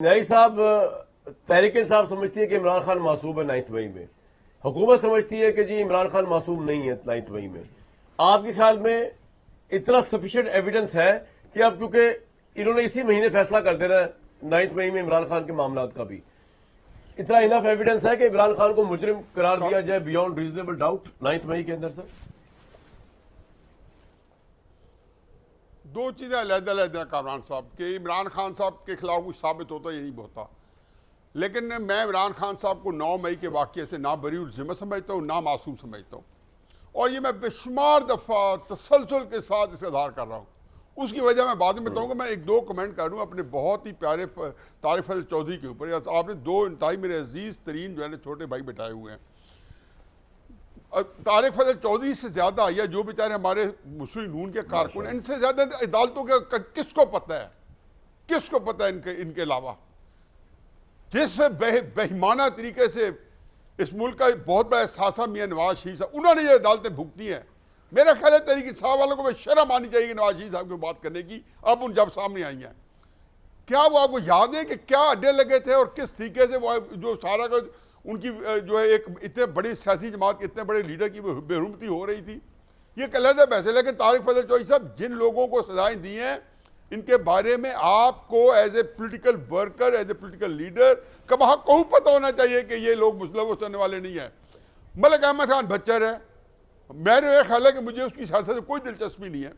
न्यायी साहब, तहरीक साहब समझती है कि इमरान खान मासूम है 9 मई में। हुकूमत समझती है कि जी इमरान खान मासूम नहीं है 9 मई में। आपके ख्याल में इतना सफिशिएंट एविडेंस है कि अब क्योंकि इन्होंने इसी महीने फैसला कर देना है 9 मई में इमरान खान के मामला का भी, इतना इनफ एविडेंस है कि इमरान खान को मुजरिम करार दिया जाए बियॉन्ड रीजनेबल डाउट 9 मई के अंदर? सर, दो चीज़ें अलग-अलग कामरान साहब के इमरान खान साहब के खिलाफ कुछ साबित होता ये नहीं होता, लेकिन मैं इमरान खान साहब को 9 मई के वाक़े से ना बरीउल ज़िम्मा समझता हूँ ना मासूम समझता हूँ, और ये मैं बेशुमार दफ़ा तसलसल के साथ इसका इज़हार कर रहा हूँ। उसकी वजह मैं बाद में बताऊँगा। मैं एक दो कमेंट कर दूँ अपने बहुत ही प्यारे तारिक फजल चौधरी के ऊपर। आपने दो इंतहाई मेरे अजीज़ तरीन जो है ना छोटे भाई बैठाए हुए हैं। तारिक फजल चौधरी से ज़्यादा या जो बेचारे हमारे मुस्लिम नून के कारकुन, इनसे ज़्यादा अदालतों के किसको पता है इनके अलावा जिस बेईमाना तरीके से इस मुल्क का बहुत बड़ा एहसास मियाँ नवाज शरीफ साहब, उन्होंने ये अदालतें भुगती हैं। मेरा ख्याल है तहरीक इंसाफ वालों को शर्म आनी चाहिए नवाज शरीफ साहब की बात करने की। अब उन जब सामने आई हैं, क्या वो आपको याद है कि क्या अड्डे लगे थे और किस तरीके से वो जो सारा का उनकी जो है एक इतने बड़ी सियासी जमात के इतने बड़े लीडर की बेरुमती हो रही थी, ये अलग है वैसे। लेकिन तारिक फजल चौधरी साहब, जिन लोगों को सजाएं दी हैं इनके बारे में आपको as a political worker, as a political leader कब को पता होना चाहिए कि ये लोग मुलव्वस होने वाले नहीं है। मलिक अहमद खान बच्चर है, मेरे ख्याल है कि मुझे उसकी सियासत में कोई दिलचस्पी नहीं है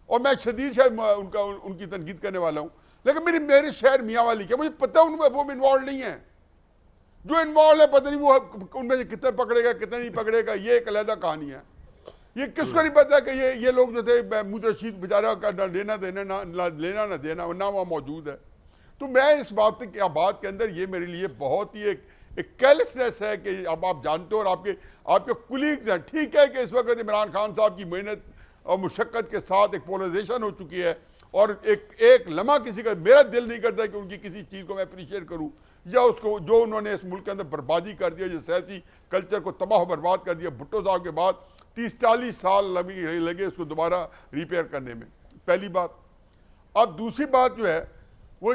और मैं शदीद शायद उनकी तनकीद करने वाला हूँ, लेकिन मेरे शहर मियाँ वाली क्या मुझे पता उनमें वो इन्वॉल्व नहीं है। जो इन्वॉल्व है पता नहीं वो उनमें से कितने पकड़ेगा कितने नहीं पकड़ेगा, ये एक अलग कहानी है। ये किसको नहीं पता कि ये लोग जो थे महमूद रशीद बेचारा का ना लेना देना ना देना ना वहाँ मौजूद है। तो मैं इस बात के अंदर ये मेरे लिए बहुत ही एक केयरलेसनेस है कि अब आप जानते हो और आपके कुलीग्स हैं। ठीक है कि इस वक्त इमरान खान साहब की मेहनत और मुशक्क़त के साथ एक पोलराइजेशन हो चुकी है और एक लम्हा किसी का मेरा दिल नहीं करता कि उनकी किसी चीज़ को मैं अप्रिशिएट करूँ या उसको जो उन्होंने इस मुल्क के अंदर बर्बादी कर दिया, जो सियासी कल्चर को तबाह बर्बाद कर दिया। भुट्टो साहब के बाद 30-40 साल लगे उसको दोबारा रिपेयर करने में, पहली बात। अब दूसरी बात जो है वो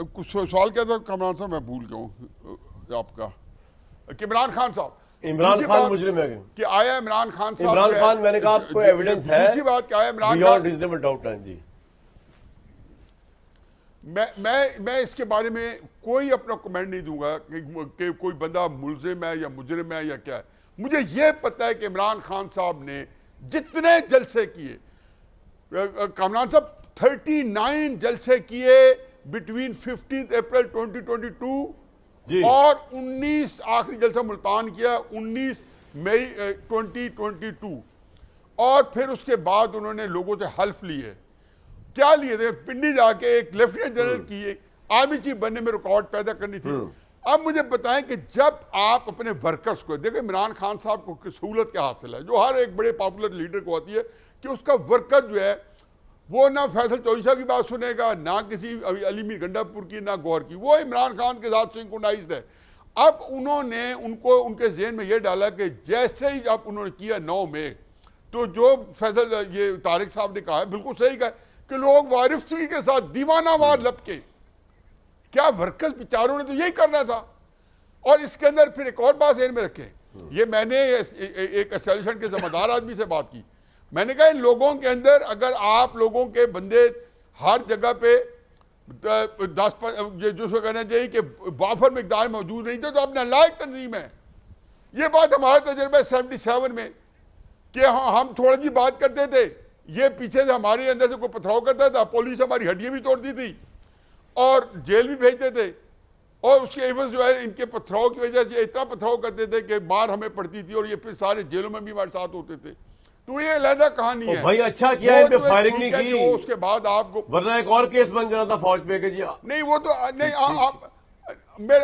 कुछ सवाल क्या था कामरान साहब, मैं भूल गया हूँ आपका, कि इमरान खान साहब मुजरिम है कि आया इमरान खान साहब। इमरान खान, मैंने कहा आपको एविडेंस है। दूसरी बात क्या है, इमरान खान रीजनेबल डाउट है जी। मैं इसके बारे में कोई अपना कमेंट नहीं दूंगा कि कोई बंदा मुलजिम है या मुजरिम है या क्या है। मुझे यह पता है कि इमरान खान साहब ने जितने जलसे किए, कामरान साहब 39 जलसे किए बिटवीन 15 अप्रैल 2022 और 19 आखिरी जलसा मुल्तान किया 19 मई 2022, और फिर उसके बाद उन्होंने लोगों से हल्फ लिए। क्या लिए थे? पिंडी जाके एक लेफ्टिनेंट जनरल की आर्मी चीफ बनने में रुकावट पैदा करनी थी। अब मुझे बताएं कि जब आप अपने वर्कर्स को देखो, इमरान खान साहब को सहूलत क्या हासिल है जो हर एक बड़े पॉपुलर लीडर को आती है कि उसका वर्कर जो है वो ना फैसल चौधरी साहब की बात सुनेगा, ना किसी अली मीर गंडापुर की, ना गौर की। वो इमरान खान के साथ सिंक्रोनाइज्ड है। अब उन्होंने उनके जहन में यह डाला कि जैसे ही अब उन्होंने किया 9 में, तो जो फैसल ये तारिक साहब ने कहा है बिल्कुल सही कहा कि लोग वारिफी के साथ दीवानावार लपके, क्या वर्कर्स बेचारों ने तो यही करना था। और इसके अंदर फिर एक और बात ज़हन में रखें, ये मैंने एक एसोसिएशन के जिम्मेदार आदमी से बात की। मैंने कहा इन लोगों के अंदर अगर आप लोगों के बंदे हर जगह पे 10 जिसको कहना चाहिए कि वाफर मकदार मौजूद नहीं थे तो आप नालायक तंजीम है। ये बात हमारा तजर्बा 77 में कि हम थोड़ी सी बात करते थे, ये पीछे से हमारे अंदर से कोई पथराव करता था, पुलिस हमारी हड्डियां भी तोड़ती थी और जेल भी भेजते थे, और उसके एवज जो है इनके पथराव की वजह से इतना पथराव करते थे कि मार हमें पड़ती थी और ये फिर सारे जेलों में भी हमारे साथ होते थे। तो ये अलग कहानी है। भाई अच्छा किया है, इन पे फायरिंग नहीं की, वो उसके बाद आपको वरना एक और केस बन जाना था फौज पे कि जी नहीं, वो तो नहीं।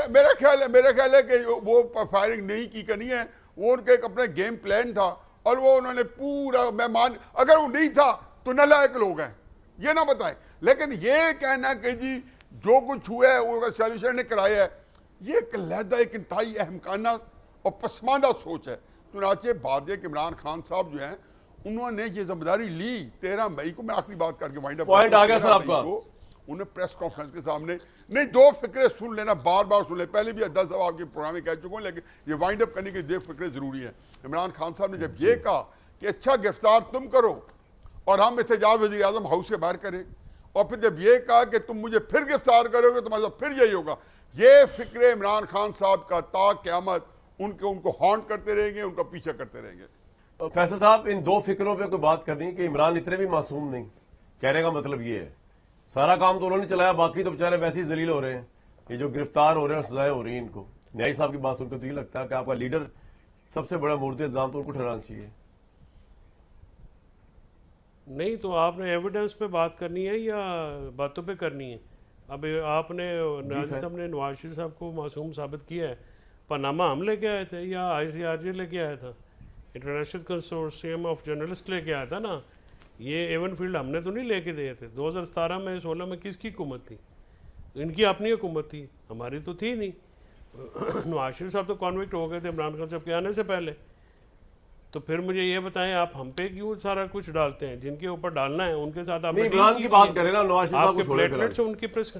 मेरा ख्याल है कि वो फायरिंग नहीं की करनी है, वो उनका एक अपना गेम प्लान था और वो उन्होंने पूरा, मैं मान अगर वो नहीं था तो नालायक लोग हैं, ये ना बताएं। लेकिन ये कहना कि जी जो कुछ हुआ है वो सॉल्यूशन ने कराया है, ये एक लहदा एक इंतहाई अहमकाना और पसमानदा सोच है। तो नाचे बात है कि इमरान खान साहब जो हैं उन्होंने ये जिम्मेदारी ली 13 मई को। मैं आखिरी बात करके वाइंड अप पॉइंट आ गया सर आपका। उन्हें प्रेस कॉन्फ्रेंस के सामने नहीं, दो फिक्रे सुन लेना, बार बार सुन ले, पहले भी 10 दफा आपके प्रोग्राम में कह चुका हूं, लेकिन ये वाइंड अप करने के दो फिक्रे जरूरी है। इमरान खान साहब ने जब ये कहा कि अच्छा गिरफ्तार तुम करो और हम एहतजाज वज़ीर आज़म हाउस के बाहर करें, और फिर जब ये कहा कि तुम मुझे फिर गिरफ्तार करोगे तो मतलब फिर यही होगा, ये फिक्रे इमरान खान साहब का ता क़यामत उनको हॉन्ट करते रहेंगे, उनका पीछा करते रहेंगे। फैसल साहब, इन दो फिक्रों पे कोई बात करनी कि इमरान इतने भी मासूम नहीं, कहने का मतलब ये है सारा काम तो उन्होंने चलाया, बाकी तो बेचारे वैसे ही जलील हो रहे हैं। ये जो गिरफ्तार हो रहे हैं, सजाएं हो रही हैं इनको। न्यायी साहब की बात सुनकर तो ये लगता है कि आपका लीडर सबसे बड़ा मुर्दे इल्जाम तो उनको ठहराना चाहिए। नहीं तो आपने एविडेंस पे बात करनी है या बातों पे करनी है? अब आपने नाज़िर साहब ने नवाज शरीफ साहब को मासूम साबित किया है, पनामा हम लेके आए थे या ICRJ लेके आया था, इंटरनेशनल कंसोर्शियम ऑफ जर्नलिस्ट लेके आया था ना, ये एवन फील्ड हमने तो नहीं लेके दिए थे। 2017 में 16 में किसकी हुकूमत थी? इनकी अपनी हुकूमत थी, हमारी तो थी नहीं। नवाज शरीफ साहब तो कॉन्विक्ट हो गए थे इमरान खान साहब के आने से पहले। तो फिर मुझे ये बताएं, आप हम पे क्यों सारा कुछ डालते हैं? जिनके ऊपर डालना है उनके साथ आप इमरान की बात करें ना, नवाज शरीफ साहब आपके को छोड़े प्लेटलेट्स उनकी प्रेस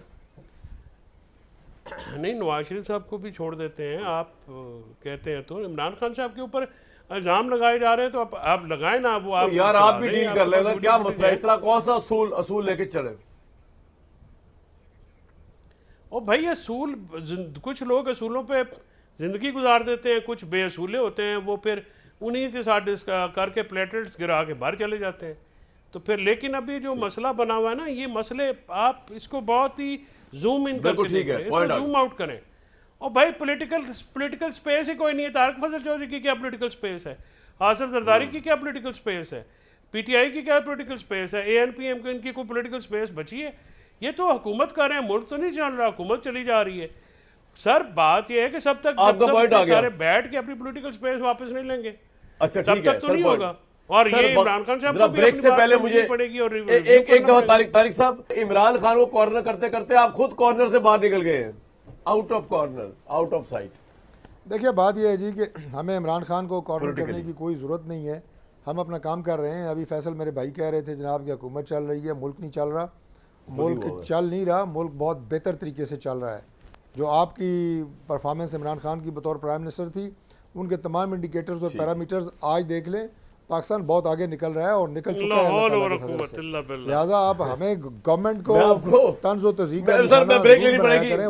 नहीं, नवाज शरीफ साहब को भी छोड़ देते हैं। आप कहते हैं तो इमरान खान साहब के ऊपर इल्जाम लगाए जा रहे हैं, तो आप लगाए ना, वो आप तो यार आप भी डील कर लेना, क्या वीडियो मसला है? इतना कौन सा असूल लेके चले? और भाई असूल, कुछ लोग असूलों पे जिंदगी गुजार देते हैं, कुछ बेअसूले होते हैं, वो फिर उन्हीं के साथ करके प्लेटलेट्स गिरा के बाहर चले जाते हैं। तो फिर लेकिन अभी जो मसला बना हुआ है ना, ये मसले आप इसको बहुत ही जूम इन करके देखें, इसको जूम आउट करें। और भाई पॉलिटिकल स्पेस ही कोई नहीं है। तारक फजल चौधरी की क्या पॉलिटिकल स्पेस है? आसिफ जरदारी की क्या पॉलिटिकल स्पेस है? PTI की क्या पॉलिटिकल स्पेस है? ANPM को इनकी कोई पॉलिटिकल स्पेस बची है? ये तो हुकूमत कर रहे हैं, मुल्क तो नहीं चल रहा, हुकूमत चली जा रही है। सर बात यह है कि सब तक सारे बैठ के अपनी पॉलिटिकल स्पेस वापस नहीं लेंगे, अच्छा तब तक तो नहीं होगा। और ये इमरान खान साहब को भी ब्रेक से पहले मुझे पड़ेगी। और एक दफा तारिक साहब, इमरान खान को कॉर्नर करते करते आप खुद कॉर्नर से बाहर निकल गए हैं, out of corner, out of site. देखिए बात यह है जी कि हमें इमरान खान को कॉर्नर करने की कोई ज़रूरत नहीं है, हम अपना काम कर रहे हैं। अभी फैसल मेरे भाई कह रहे थे जनाब की हुकूमत चल रही है, मुल्क नहीं चल रहा। मुल्क चल नहीं रहा, मुल्क बहुत बेहतर तरीके से चल रहा है। जो आपकी परफॉर्मेंस इमरान खान की बतौर प्राइम मिनिस्टर थी, उनके तमाम इंडिकेटर्स और पैरामीटर्स आज देख लें, पाकिस्तान बहुत आगे निकल रहा है और निकल चुका है। लिहाजा आप हमें गवर्नमेंट को तंज़ व तज़ीक़ का निशाना ज़रूर बनाया करें।